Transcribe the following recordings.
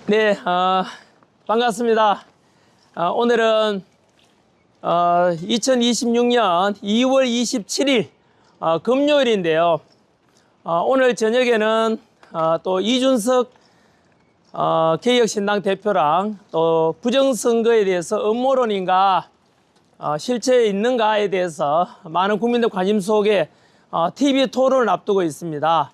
네, 반갑습니다. 오늘은 2026년 2월 27일 금요일인데요. 오늘 저녁에는 또 이준석 개혁신당 대표랑 또 부정선거에 대해서 음모론인가 실체에 있는가에 대해서 많은 국민들 관심 속에 TV 토론을 앞두고 있습니다.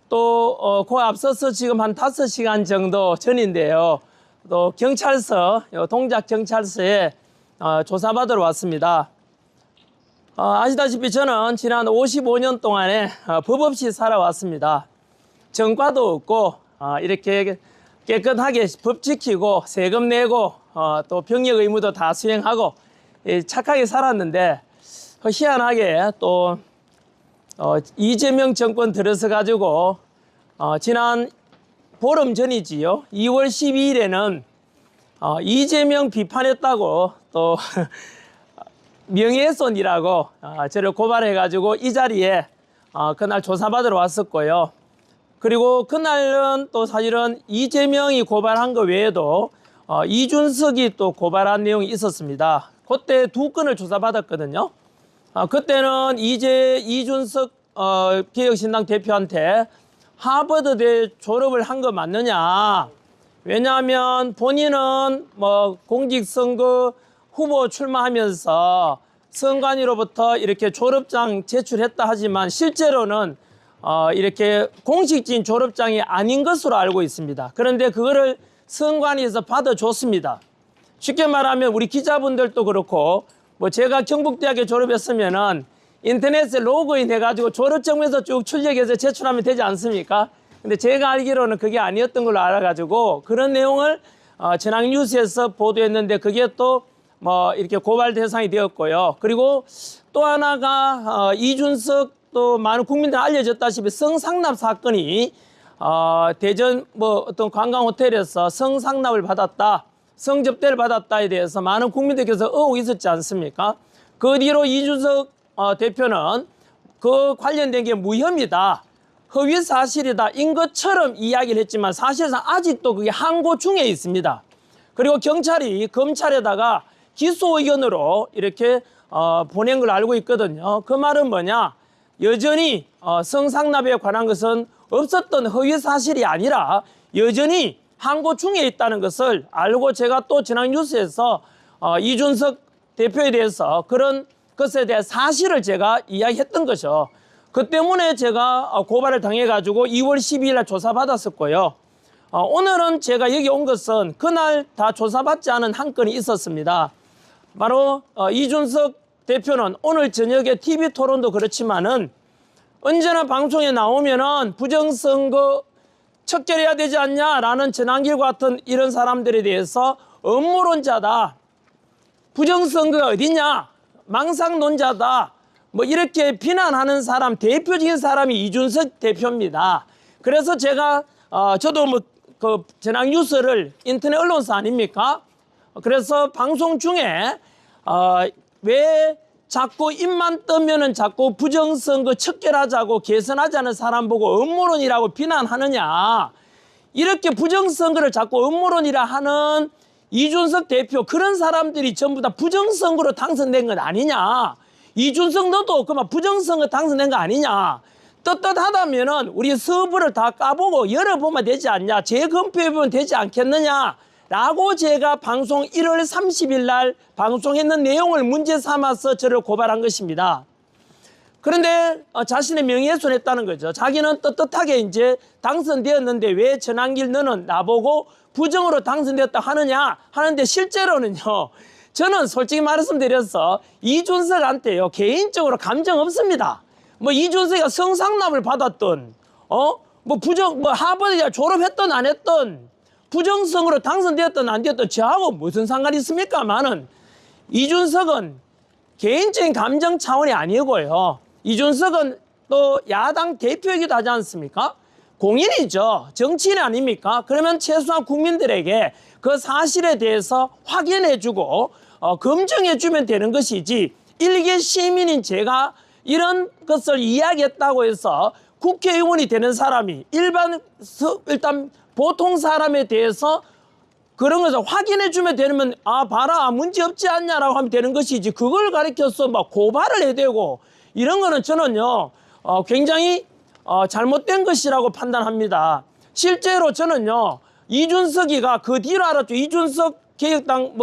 또 그 앞서서 지금 한 5시간 정도 전인데요. 또 경찰서, 동작경찰서에 조사받으러 왔습니다. 아시다시피 저는 지난 55년 동안에 법 없이 살아왔습니다. 전과도 없고 이렇게 깨끗하게 법 지키고 세금 내고 또 병역 의무도 다 수행하고 착하게 살았는데 희한하게 또 이재명 정권 들어서 가지고 지난 보름 전이지요. 2월 12일에는 이재명 비판했다고 또 명예훼손이라고 저를 고발해 가지고 이 자리에 그날 조사받으러 왔었고요. 그리고 그날은 또 사실은 이재명이 고발한 거 외에도 이준석이 또 고발한 내용이 있었습니다. 그때 2건을 조사받았거든요. 그때는 이준석 개혁신당 대표한테 하버드대 졸업을 한 거 맞느냐. 왜냐하면 본인은 뭐 공직선거 후보 출마하면서 선관위로부터 이렇게 졸업장 제출했다 하지만 실제로는 이렇게 공식적인 졸업장이 아닌 것으로 알고 있습니다. 그런데 그거를 선관위에서 받아줬습니다. 쉽게 말하면 우리 기자분들도 그렇고 뭐 제가 경북대학에 졸업했으면은 인터넷에 로그인 해가지고 졸업증명서 쭉 출력해서 제출하면 되지 않습니까? 근데 제가 알기로는 그게 아니었던 걸로 알아가지고 그런 내용을 전학뉴스에서 보도했는데 그게 또 뭐 이렇게 고발 대상이 되었고요. 그리고 또 하나가 이준석 또 많은 국민들 알려졌다시피 성상납 사건이 대전 뭐 어떤 관광 호텔에서 성상납을 받았다, 성접대를 받았다에 대해서 많은 국민들께서 의혹이 있었지 않습니까? 그 뒤로 이준석 대표는 그 관련된 게 무혐의다, 허위 사실이다 인 것처럼 이야기를 했지만 사실상 아직도 그게 항고 중에 있습니다. 그리고 경찰이 검찰에다가 기소 의견으로 이렇게 보낸 걸 알고 있거든요. 그 말은 뭐냐? 여전히 성상납에 관한 것은 없었던 허위 사실이 아니라 여전히 항고 중에 있다는 것을 알고 제가 또 지난 뉴스에서 이준석 대표에 대해서 그런 것에 대한 사실을 제가 이야기했던 거죠. 그 때문에 제가 고발을 당해가지고 2월 12일 날 조사받았었고요. 오늘은 제가 여기 온 것은 그날 다 조사받지 않은 한 건이 있었습니다. 바로 이준석 대표는 오늘 저녁에 TV 토론도 그렇지만은 언제나 방송에 나오면은 부정선거 척결해야 되지 않냐라는 전한길 같은 이런 사람들에 대해서 음모론자다, 부정선거가 어디냐, 망상론자다, 뭐 이렇게 비난하는 사람, 대표적인 사람이 이준석 대표입니다. 그래서 제가 저도 뭐 그 전학뉴스를 인터넷 언론사 아닙니까? 그래서 방송 중에 왜 자꾸 입만 뜨면은 자꾸 부정선거 척결하자고 개선하자는 사람 보고 음모론이라고 비난하느냐, 이렇게 부정선거를 자꾸 음모론이라 하는 이준석 대표, 그런 사람들이 전부 다 부정선거로 당선된 건 아니냐, 이준석 너도 그만 부정선거 당선된 거 아니냐, 떳떳하다면은 우리 서부를 다 까보고 열어보면 되지 않냐, 재검표해보면 되지 않겠느냐 라고 제가 방송 1월 30일 날 방송했는 내용을 문제 삼아서 저를 고발한 것입니다. 그런데 자신의 명예훼손했다는 거죠. 자기는 떳떳하게 이제 당선되었는데 왜 전한길 너는 나보고 부정으로 당선되었다 하느냐 하는데, 실제로는요, 저는 솔직히 말씀드려서 이준석한테요 개인적으로 감정 없습니다. 뭐 이준석이가 성상납을 받았던 뭐 하버드에 졸업했던 안 했던, 부정선거로 당선되었든 안 되었든 저하고 무슨 상관이 있습니까만은 이준석은 개인적인 감정 차원이 아니고요. 이준석은 또 야당 대표이기도 하지 않습니까? 공인이죠. 정치인 아닙니까? 그러면 최소한 국민들에게 그 사실에 대해서 확인해주고 검증해주면 되는 것이지, 일개 시민인 제가 이런 것을 이야기했다고 해서 국회의원이 되는 사람이 일단 보통 사람에 대해서 그런 것을 확인해 주면 되면 아 봐라 문제 없지 않냐라고 하면 되는 것이지 그걸 가리켜서 막 고발을 해야 되고 이런 거는 저는요 굉장히 잘못된 것이라고 판단합니다. 실제로 저는요 이준석이가 그 뒤로 알았죠. 이준석 개혁당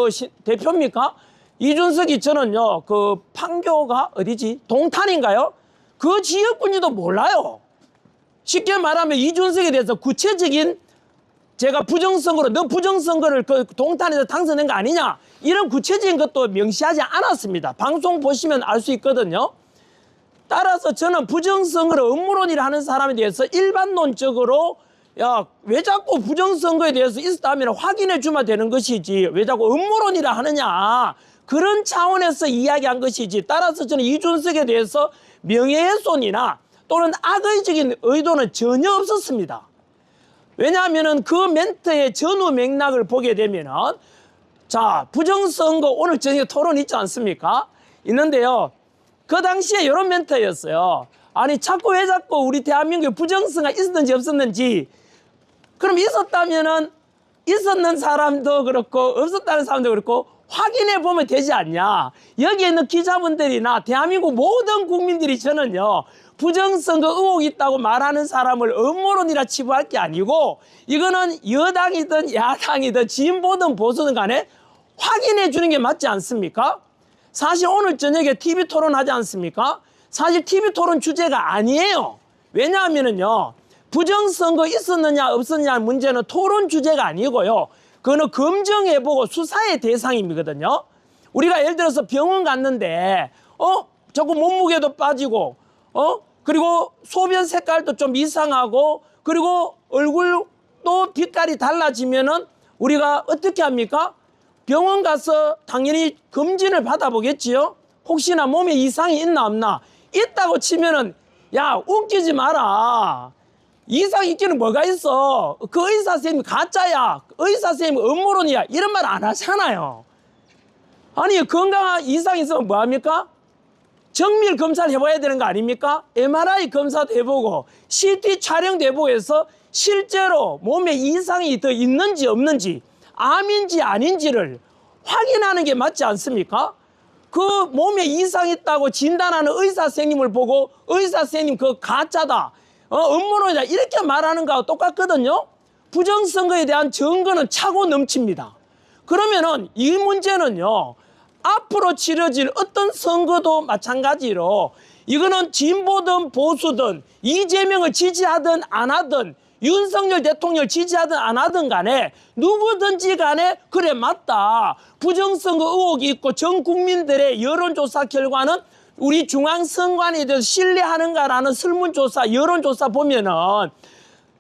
대표입니까? 이준석이 저는요 그 판교가 어디지 동탄인가요? 그 지역군지도 몰라요. 쉽게 말하면 이준석에 대해서 구체적인 제가 부정선거로 너 부정선거를 그 동탄에서 당선된 거 아니냐 이런 구체적인 것도 명시하지 않았습니다. 방송 보시면 알 수 있거든요. 따라서 저는 부정선거를 음모론이라 하는 사람에 대해서 일반론적으로 야 왜 자꾸 부정선거에 대해서 있었다면 확인해 주면 되는 것이지 왜 자꾸 음모론이라 하느냐 그런 차원에서 이야기한 것이지 따라서 저는 이준석에 대해서 명예훼손이나 또는 악의적인 의도는 전혀 없었습니다. 왜냐하면 그 멘트의 전후 맥락을 보게 되면은 자 부정선거 오늘 저녁에 토론 있지 않습니까? 있는데요. 그 당시에 이런 멘트였어요. 아니 왜 자꾸 우리 대한민국에 부정선거가 있었는지 없었는지 그럼 있었다면은 있었는 사람도 그렇고 없었다는 사람도 그렇고 확인해 보면 되지 않냐. 여기에 있는 기자분들이나 대한민국 모든 국민들이 저는요 부정선거 의혹이 있다고 말하는 사람을 음모론이라 치부할 게 아니고 이거는 여당이든 야당이든 진보든 보수든 간에 확인해 주는 게 맞지 않습니까? 사실 오늘 저녁에 TV 토론 하지 않습니까? 사실 TV 토론 주제가 아니에요. 왜냐하면요 부정선거 있었느냐 없었느냐 문제는 토론 주제가 아니고요. 그거는 검증해보고 수사의 대상이거든요. 우리가 예를 들어서 병원 갔는데 자꾸 몸무게도 빠지고 그리고 소변 색깔도 좀 이상하고 그리고 얼굴도 빛깔이 달라지면은 우리가 어떻게 합니까? 병원 가서 당연히 검진을 받아보겠지요. 혹시나 몸에 이상이 있나 없나 있다고 치면은 야 웃기지 마라. 이상 있기는 뭐가 있어. 그 의사 선생님이 가짜야. 의사 선생님이 음모론이야. 이런 말 안 하잖아요. 아니 건강한 이상 있으면 뭐합니까? 정밀 검사를 해봐야 되는 거 아닙니까? MRI 검사도 해보고 CT 촬영도 해보고 해서 실제로 몸에 이상이 더 있는지 없는지 암인지 아닌지를 확인하는 게 맞지 않습니까? 그 몸에 이상이 있다고 진단하는 의사 선생님을 보고 의사 선생님 그거 가짜다. 음모론이다. 이렇게 말하는 거하고 똑같거든요. 부정선거에 대한 증거는 차고 넘칩니다. 그러면은 이 문제는요. 앞으로 치러질 어떤 선거도 마찬가지로 이거는 진보든 보수든 이재명을 지지하든 안 하든 윤석열 대통령을 지지하든 안 하든 간에 누구든지 간에 그래 맞다. 부정선거 의혹이 있고 전 국민들의 여론조사 결과는 우리 중앙선관위에 대해서 신뢰하는가라는 설문조사 여론조사 보면은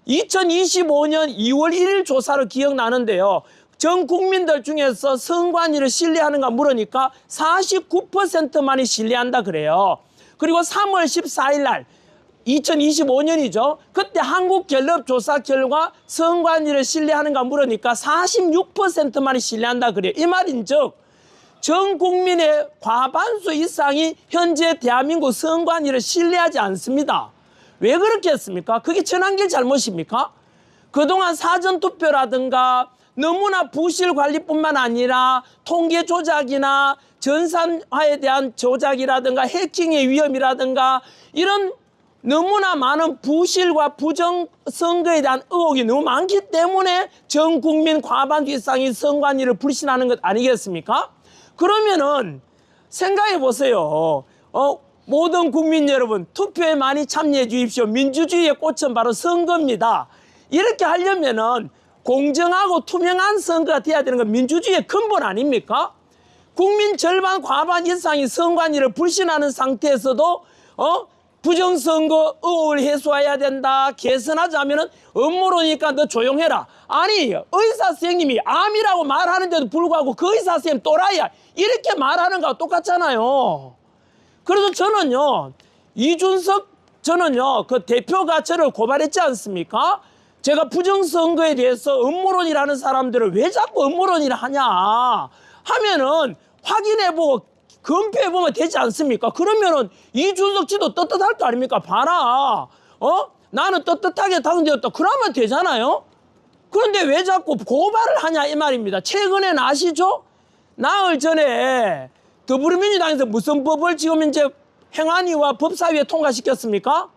2025년 2월 1일 조사로 기억나는데요. 전 국민들 중에서 선관위를 신뢰하는가 물으니까 49%만이 신뢰한다 그래요. 그리고 3월 14일 날 2025년이죠. 그때 한국갤럽 조사 결과 선관위를 신뢰하는가 물으니까 46%만이 신뢰한다 그래요. 이 말인즉 전 국민의 과반수 이상이 현재 대한민국 선관위를 신뢰하지 않습니다. 왜 그렇게 했습니까? 그게 전환길 잘못입니까? 그동안 사전투표라든가 너무나 부실관리뿐만 아니라 통계 조작이나 전산화에 대한 조작이라든가 해킹의 위험이라든가 이런 너무나 많은 부실과 부정선거에 대한 의혹이 너무 많기 때문에 전 국민 과반수 이상이 선관위를 불신하는 것 아니겠습니까? 그러면은 생각해 보세요. 모든 국민 여러분 투표에 많이 참여해 주십시오. 민주주의의 꽃은 바로 선거입니다. 이렇게 하려면은 공정하고 투명한 선거가 돼야 되는 건 민주주의의 근본 아닙니까? 국민 절반 과반 이상이 선관위를 불신하는 상태에서도 부정선거 의혹을 해소해야 된다. 개선하자면은 음모론이니까 너 조용해라. 아니 의사 선생님이 암이라고 말하는데도 불구하고 그 의사 선생님 또라이야. 이렇게 말하는 거하고 똑같잖아요. 그래서 저는요 이준석 저는요 그 대표가 저를 고발했지 않습니까? 제가 부정선거에 대해서 음모론이라는 사람들을 왜 자꾸 음모론이라 하냐 하면은 확인해보고 검표해보면 되지 않습니까? 그러면은 이준석 씨도 떳떳할 거 아닙니까? 봐라 나는 떳떳하게 당선되었다. 그러면 되잖아요. 그런데 왜 자꾸 고발을 하냐 이 말입니다. 최근에는 아시죠? 나흘 전에 더불어민주당에서 무슨 법을 지금 이제 행안위와 법사위에 통과시켰습니까?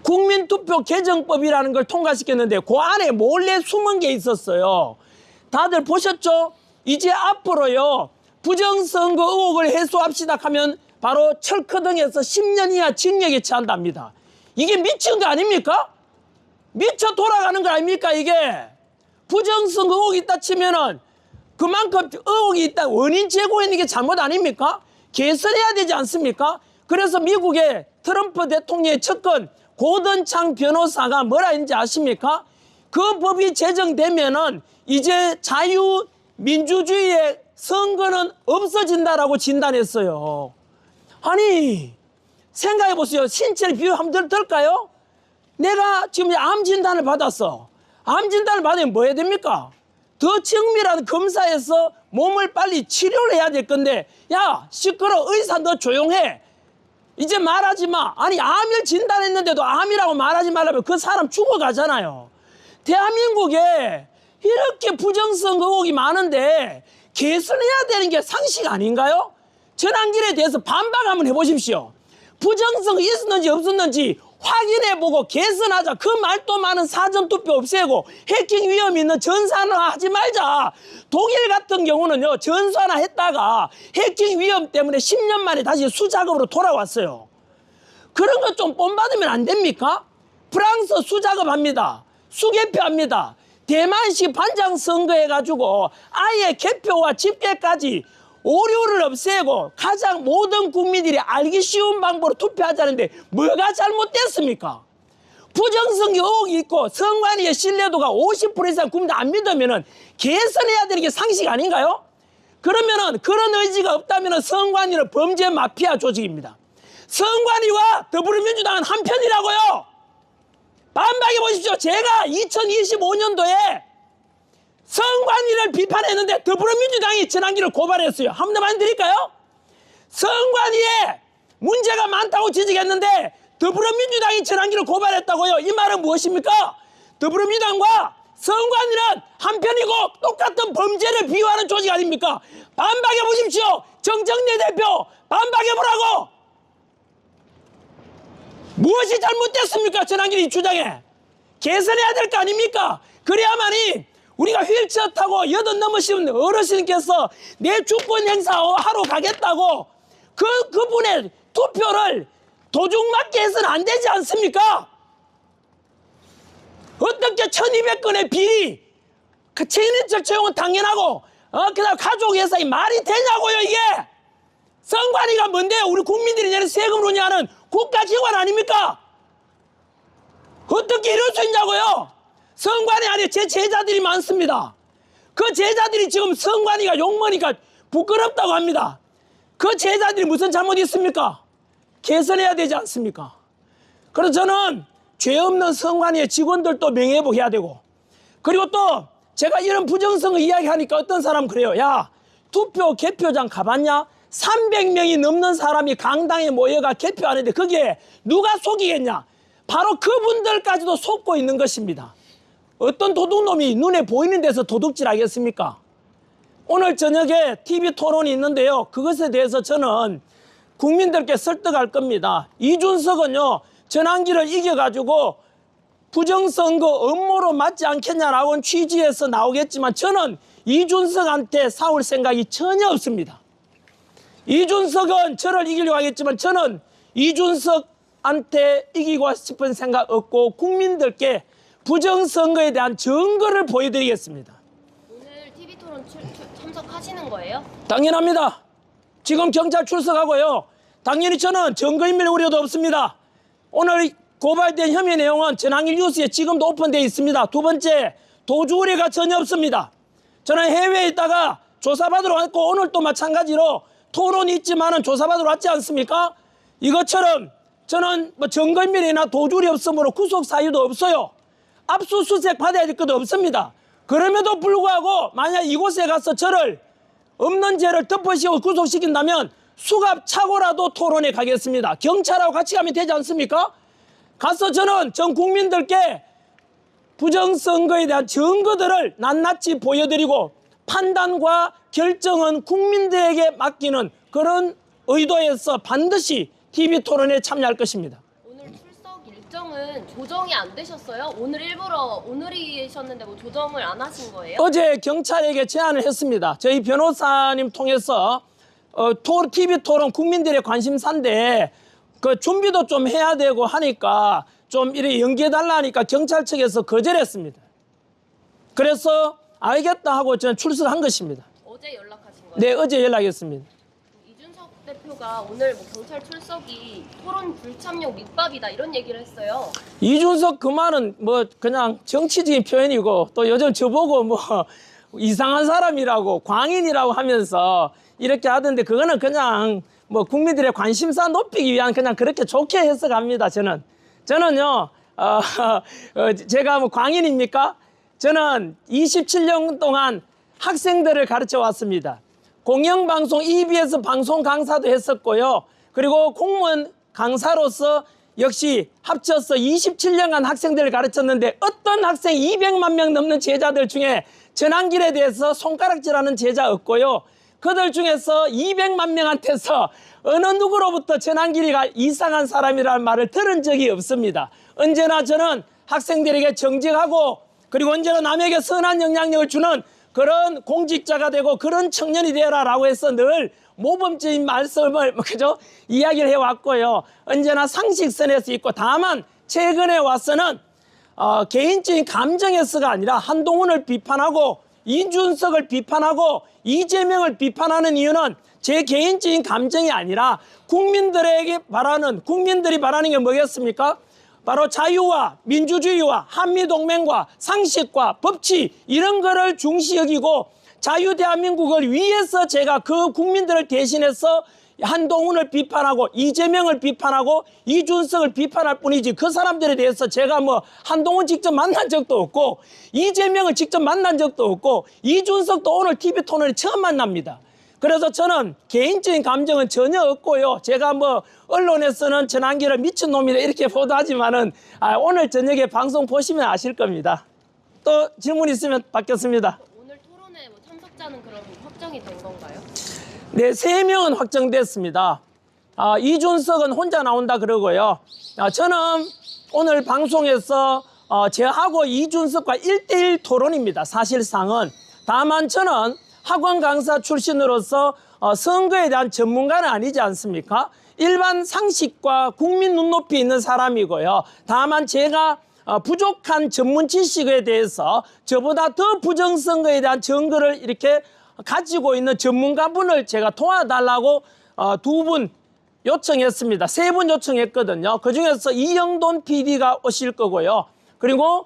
국민투표 개정법이라는 걸 통과시켰는데 그 안에 몰래 숨은 게 있었어요. 다들 보셨죠? 이제 앞으로요 부정선거 의혹을 해소합시다 하면 바로 철커등에서 10년 이하 징역에 처한답니다. 이게 미친 거 아닙니까? 미쳐 돌아가는 거 아닙니까 이게? 부정선거 의혹이 있다 치면은 그만큼 의혹이 있다 원인 제공하는 게 잘못 아닙니까? 개선해야 되지 않습니까? 그래서 미국의 트럼프 대통령의 측근 고던창 변호사가 뭐라 했는지 아십니까? 그 법이 제정되면은 이제 자유민주주의의 선거는 없어진다라고 진단했어요. 아니 생각해 보세요. 신체를 비유 한번 들까요? 내가 지금 암 진단을 받았어. 암 진단을 받으면 뭐 해야 됩니까? 더 정밀한 검사에서 몸을 빨리 치료를 해야 될 건데 야 시끄러 의사 너 조용해. 이제 말하지 마. 아니 암을 진단했는데도 암이라고 말하지 말라면 그 사람 죽어가잖아요. 대한민국에 이렇게 부정선거 의혹이 많은데 개선해야 되는 게 상식 아닌가요? 전환길에 대해서 반박 한번 해보십시오. 부정선거 있었는지 없었는지 확인해보고 개선하자. 그 말도 많은 사전투표 없애고 해킹 위험이 있는 전산화 하지 말자. 독일 같은 경우는요 전산화 했다가 해킹 위험 때문에 10년 만에 다시 수작업으로 돌아왔어요. 그런 거 좀 본받으면 안 됩니까? 프랑스 수작업합니다. 수개표합니다. 대만식 반장선거 해가지고 아예 개표와 집계까지 오류를 없애고 가장 모든 국민들이 알기 쉬운 방법으로 투표하자는데 뭐가 잘못됐습니까? 부정선거 의혹이 있고 선관위의 신뢰도가 50% 이상 국민들 안 믿으면 개선해야 되는 게 상식 아닌가요? 그러면 그런 의지가 없다면 선관위는 범죄 마피아 조직입니다. 선관위와 더불어민주당은 한편이라고요. 반박해 보십시오. 제가 2025년도에 선관위를 비판했는데 더불어민주당이 전환기를 고발했어요. 한 번만 드릴까요? 선관위에 문제가 많다고 지적했는데 더불어민주당이 전환기를 고발했다고요. 이 말은 무엇입니까? 더불어민주당과 선관위는 한편이고 똑같은 범죄를 비유하는 조직 아닙니까? 반박해 보십시오. 정청래 대표 반박해 보라고. 무엇이 잘못됐습니까? 전환기의 주장에 개선해야 될 거 아닙니까? 그래야만이 우리가 휠체어 타고 80 넘으신 어르신께서 내 주권 행사하러 가겠다고 그분의 투표를 도중맞게 해서는 안 되지 않습니까? 어떻게 1200건의 비리 그 체인인적 채용은 당연하고 그다음 가족 예산이 말이 되냐고요 이게. 선관위가 뭔데요? 우리 국민들이 내는 세금으로 하는 국가기관 아닙니까? 어떻게 이럴 수 있냐고요? 선관위 안에 제 제자들이 많습니다. 그 제자들이 지금 선관위가 욕먹으니까 부끄럽다고 합니다. 그 제자들이 무슨 잘못이 있습니까? 개선해야 되지 않습니까? 그래서 저는 죄 없는 선관위의 직원들도 명예회복해야 되고, 그리고 또 제가 이런 부정선거 이야기하니까 어떤 사람 그래요. 야, 투표 개표장 가봤냐? 300명이 넘는 사람이 강당에 모여가 개표하는데 거기에 누가 속이겠냐? 바로 그분들까지도 속고 있는 것입니다. 어떤 도둑놈이 눈에 보이는 데서 도둑질 하겠습니까? 오늘 저녁에 TV 토론이 있는데요. 그것에 대해서 저는 국민들께 설득할 겁니다. 이준석은요, 전환기를 이겨가지고 부정선거 음모로 맞지 않겠냐라고 취지에서 나오겠지만 저는 이준석한테 싸울 생각이 전혀 없습니다. 이준석은 저를 이기려고 하겠지만 저는 이준석한테 이기고 싶은 생각 없고 국민들께 부정선거에 대한 증거를 보여드리겠습니다. 오늘 TV토론 참석하시는 거예요? 당연합니다. 지금 경찰 출석하고요. 당연히 저는 증거인멸 우려도 없습니다. 오늘 고발된 혐의 내용은 전환길 뉴스에 지금도 오픈되어 있습니다. 두 번째, 도주 우려가 전혀 없습니다. 저는 해외에 있다가 조사받으러 왔고 오늘 또 마찬가지로 토론이 있지만은 조사받으러 왔지 않습니까? 이것처럼 저는 뭐 증거인멸이나 도주 우려 없으므로 구속 사유도 없어요. 압수수색 받아야 될 것도 없습니다. 그럼에도 불구하고 만약 이곳에 가서 저를 없는 죄를 덮으시고 구속시킨다면 수갑차고라도 토론에 가겠습니다. 경찰하고 같이 가면 되지 않습니까? 가서 저는 전 국민들께 부정선거에 대한 증거들을 낱낱이 보여드리고 판단과 결정은 국민들에게 맡기는 그런 의도에서 반드시 TV토론에 참여할 것입니다. 오늘 출석 일정은 조정이 안 되셨어요? 오늘 일부러 오늘이셨는데 뭐 조정을 안 하신 거예요? 어제 경찰에게 제안을 했습니다. 저희 변호사님 통해서 TV토론 국민들의 관심사인데 그 준비도 좀 해야 되고 하니까 좀 이렇게 연기해달라 하니까 경찰 측에서 거절했습니다. 그래서 알겠다 하고 저는 출석한 것입니다. 어제 연락하신 거예요? 네, 어제 연락했습니다. 이준석 대표가 오늘 뭐 경찰 출석이 토론 불참용 밑밥이다 이런 얘기를 했어요. 이준석 그 말은 뭐 그냥 정치적인 표현이고 또 요즘 저보고 뭐 이상한 사람이라고 광인이라고 하면서 이렇게 하던데 그거는 그냥 뭐 국민들의 관심사 높이기 위한 그냥 그렇게 좋게 해석합니다. 저는요 제가 뭐 광인입니까? 저는 27년 동안 학생들을 가르쳐 왔습니다. 공영방송 EBS 방송 강사도 했었고요. 그리고 공무원 강사로서 역시 합쳐서 27년간 학생들을 가르쳤는데 어떤 학생 200만 명 넘는 제자들 중에 전환길에 대해서 손가락질하는 제자 없고요. 그들 중에서 200만 명한테서 어느 누구로부터 전환길이가 이상한 사람이라는 말을 들은 적이 없습니다. 언제나 저는 학생들에게 정직하고 그리고 언제나 남에게 선한 영향력을 주는 그런 공직자가 되고 그런 청년이 되어라라고 해서 늘 모범적인 말씀을 그죠 이야기를 해왔고요. 언제나 상식선에서 있고 다만 최근에 와서는 개인적인 감정에서가 아니라 한동훈을 비판하고 이준석을 비판하고 이재명을 비판하는 이유는 제 개인적인 감정이 아니라 국민들이 바라는 게 뭐겠습니까? 바로 자유와 민주주의와 한미동맹과 상식과 법치 이런 거를 중시 여기고 자유 대한민국을 위해서 제가 그 국민들을 대신해서 한동훈을 비판하고 이재명을 비판하고 이준석을 비판할 뿐이지 그 사람들에 대해서 제가 뭐 한동훈 직접 만난 적도 없고 이재명을 직접 만난 적도 없고 이준석도 오늘 TV토론에 처음 만납니다. 그래서 저는 개인적인 감정은 전혀 없고요. 제가 뭐 언론에서는 전환기를 미친놈이다 이렇게 보도하지만은 오늘 저녁에 방송 보시면 아실 겁니다. 또 질문 있으면 받겠습니다. 오늘 토론회 뭐 참석자는 그럼 확정이 된 건가요? 네, 3명은 확정됐습니다. 이준석은 혼자 나온다 그러고요. 저는 오늘 방송에서 저하고 이준석과 1대1 토론입니다. 사실상은. 다만 저는 학원 강사 출신으로서 선거에 대한 전문가는 아니지 않습니까? 일반 상식과 국민 눈높이 있는 사람이고요. 다만 제가 부족한 전문 지식에 대해서 저보다 더 부정선거에 대한 증거를 이렇게 가지고 있는 전문가분을 제가 도와달라고 2분 요청했습니다. 3분 요청했거든요. 그중에서 이영돈 PD가 오실 거고요. 그리고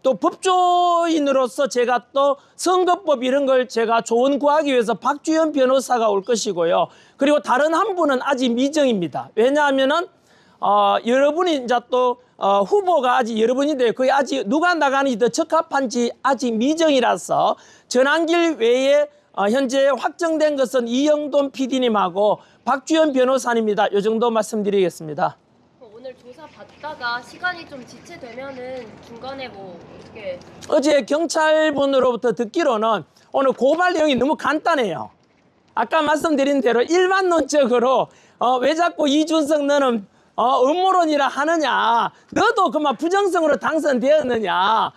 또 법조인으로서 제가 또 선거법 이런 걸 제가 조언 구하기 위해서 박주현 변호사가 올 것이고요. 그리고 다른 한 분은 아직 미정입니다. 왜냐하면은 여러분이 이제 또 후보가 아직 여러분인데 거의 아직 누가 나가는지 더 적합한지 아직 미정이라서 전환길 외에 현재 확정된 것은 이영돈 PD님하고 박주현 변호사님입니다. 이 정도 말씀드리겠습니다. 오늘 조사 받다가 시간이 좀 지체되면은 중간에 뭐 어떻게 어제 경찰분으로부터 듣기로는 오늘 고발 내용이 너무 간단해요. 아까 말씀드린 대로 일반론적으로 왜 자꾸 이준석 너는 음모론이라 하느냐, 너도 그만 부정성으로 당선되었느냐,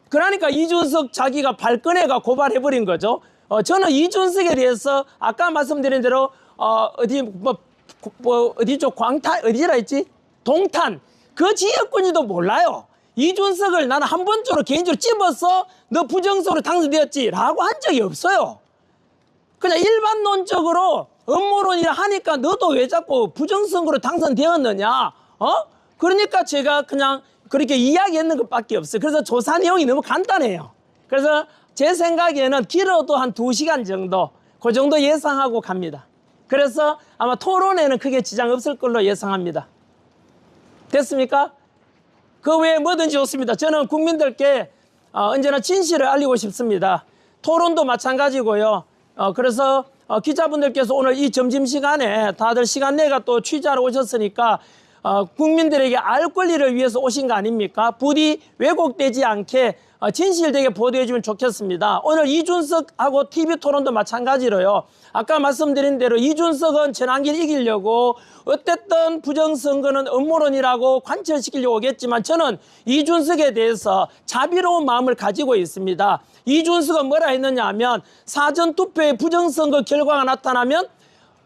그러니까 이준석 자기가 발끈해가 고발해버린 거죠. 저는 이준석에 대해서 아까 말씀드린 대로 어디 쪽 광탄 어디라 했지? 동탄 그 지역군이도 몰라요. 이준석을 나는 한 번쯤으로 개인적으로 찝어서 너 부정성으로 당선되었지라고 한 적이 없어요. 그냥 일반론적으로 음모론이라 하니까 너도 왜 자꾸 부정성으로 당선되었느냐? 그러니까 제가 그냥 그렇게 이야기했는 것밖에 없어요. 그래서 조사 내용이 너무 간단해요. 그래서 제 생각에는 길어도 한 2시간 정도 그 정도 예상하고 갑니다. 그래서 아마 토론에는 크게 지장 없을 걸로 예상합니다. 됐습니까? 그 외에 뭐든지 좋습니다. 저는 국민들께 언제나 진실을 알리고 싶습니다. 토론도 마찬가지고요. 그래서 기자분들께서 오늘 이 점심시간에 다들 시간 내가 또 취재하러 오셨으니까 국민들에게 알 권리를 위해서 오신 거 아닙니까? 부디 왜곡되지 않게 진실되게 보도해 주면 좋겠습니다. 오늘 이준석하고 TV 토론도 마찬가지로요. 아까 말씀드린 대로 이준석은 전환길 이기려고 어쨌든 부정선거는 음모론이라고 관철시키려고 오겠지만 저는 이준석에 대해서 자비로운 마음을 가지고 있습니다. 이준석은 뭐라 했느냐 하면 사전투표에 부정선거 결과가 나타나면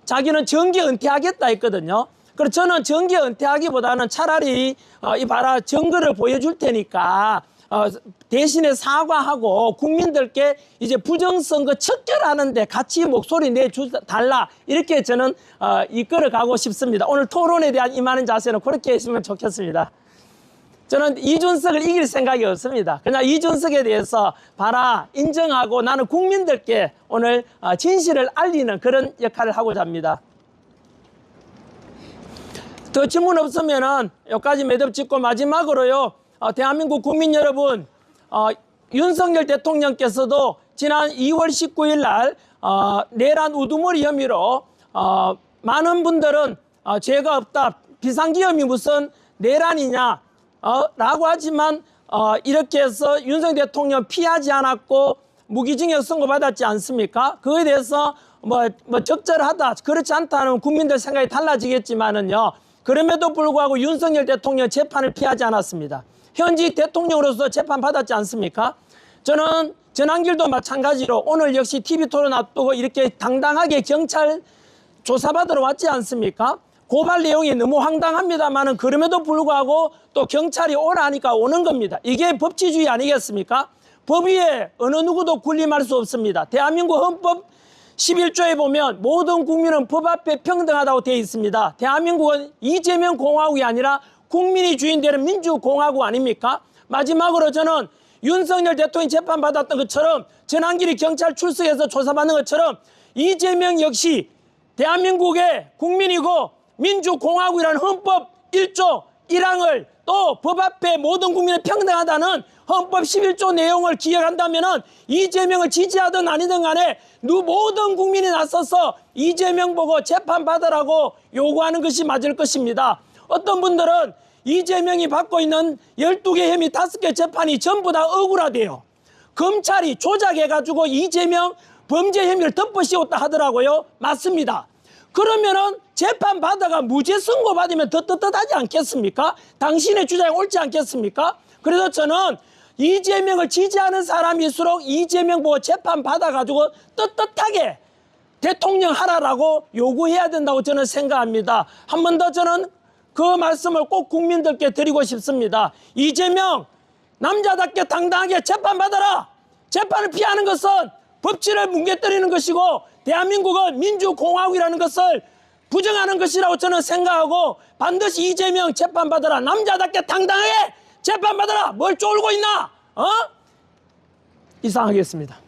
자기는 정계 은퇴하겠다 했거든요. 그래서 저는 정계 은퇴하기보다는 차라리 이봐라 증거를 보여줄 테니까 대신에 사과하고 국민들께 이제 부정선거 척결하는데 같이 목소리 내달라 이렇게 저는 이끌어가고 싶습니다. 오늘 토론에 대한 임하는 자세는 그렇게 했으면 좋겠습니다. 저는 이준석을 이길 생각이 없습니다. 그냥 이준석에 대해서 봐라 인정하고 나는 국민들께 오늘 진실을 알리는 그런 역할을 하고자 합니다. 더 질문 없으면은 여기까지 매듭 짓고 마지막으로요. 대한민국 국민 여러분, 윤석열 대통령께서도 지난 2월 19일 날 내란 우두머리 혐의로 많은 분들은 죄가 없다, 비상기염이 무슨 내란이냐 라고 하지만 이렇게 해서 윤석열 대통령 피하지 않았고 무기징역 선고받았지 않습니까? 그거에 대해서 뭐 적절하다, 그렇지 않다는 국민들 생각이 달라지겠지만은요. 그럼에도 불구하고 윤석열 대통령 재판을 피하지 않았습니다. 현직 대통령으로서 재판 받았지 않습니까? 저는 전환길도 마찬가지로 오늘 역시 TV 토론 앞두고 이렇게 당당하게 경찰 조사받으러 왔지 않습니까? 고발 내용이 너무 황당합니다만은 그럼에도 불구하고 또 경찰이 오라니까 오는 겁니다. 이게 법치주의 아니겠습니까? 법 위에 어느 누구도 군림할 수 없습니다. 대한민국 헌법 11조에 보면 모든 국민은 법 앞에 평등하다고 되어 있습니다. 대한민국은 이재명 공화국이 아니라 국민이 주인되는 민주공화국 아닙니까? 마지막으로 저는 윤석열 대통령이 재판받았던 것처럼 전환길이 경찰 출석해서 조사받는 것처럼 이재명 역시 대한민국의 국민이고 민주공화국이라는 헌법 1조 1항을 또 법 앞에 모든 국민이 평등하다는 헌법 11조 내용을 기억한다면 이재명을 지지하든 아니든 간에 모든 국민이 나서서 이재명 보고 재판받으라고 요구하는 것이 맞을 것입니다. 어떤 분들은 이재명이 받고 있는 12개 혐의 5개 재판이 전부 다 억울하대요. 검찰이 조작해가지고 이재명 범죄 혐의를 덮어씌웠다 하더라고요. 맞습니다. 그러면은 재판 받아가 무죄 선고 받으면 더 떳떳하지 않겠습니까? 당신의 주장이 옳지 않겠습니까? 그래서 저는 이재명을 지지하는 사람일수록 이재명 보고 재판 받아가지고 떳떳하게 대통령 하라라고 요구해야 된다고 저는 생각합니다. 한 번 더 저는 그 말씀을 꼭 국민들께 드리고 싶습니다. 이재명 남자답게 당당하게 재판받아라. 재판을 피하는 것은 법치를 뭉개뜨리는 것이고 대한민국은 민주공화국이라는 것을 부정하는 것이라고 저는 생각하고 반드시 이재명 재판받아라. 남자답게 당당하게 재판받아라. 뭘 쫄고 있나? 이상하겠습니다.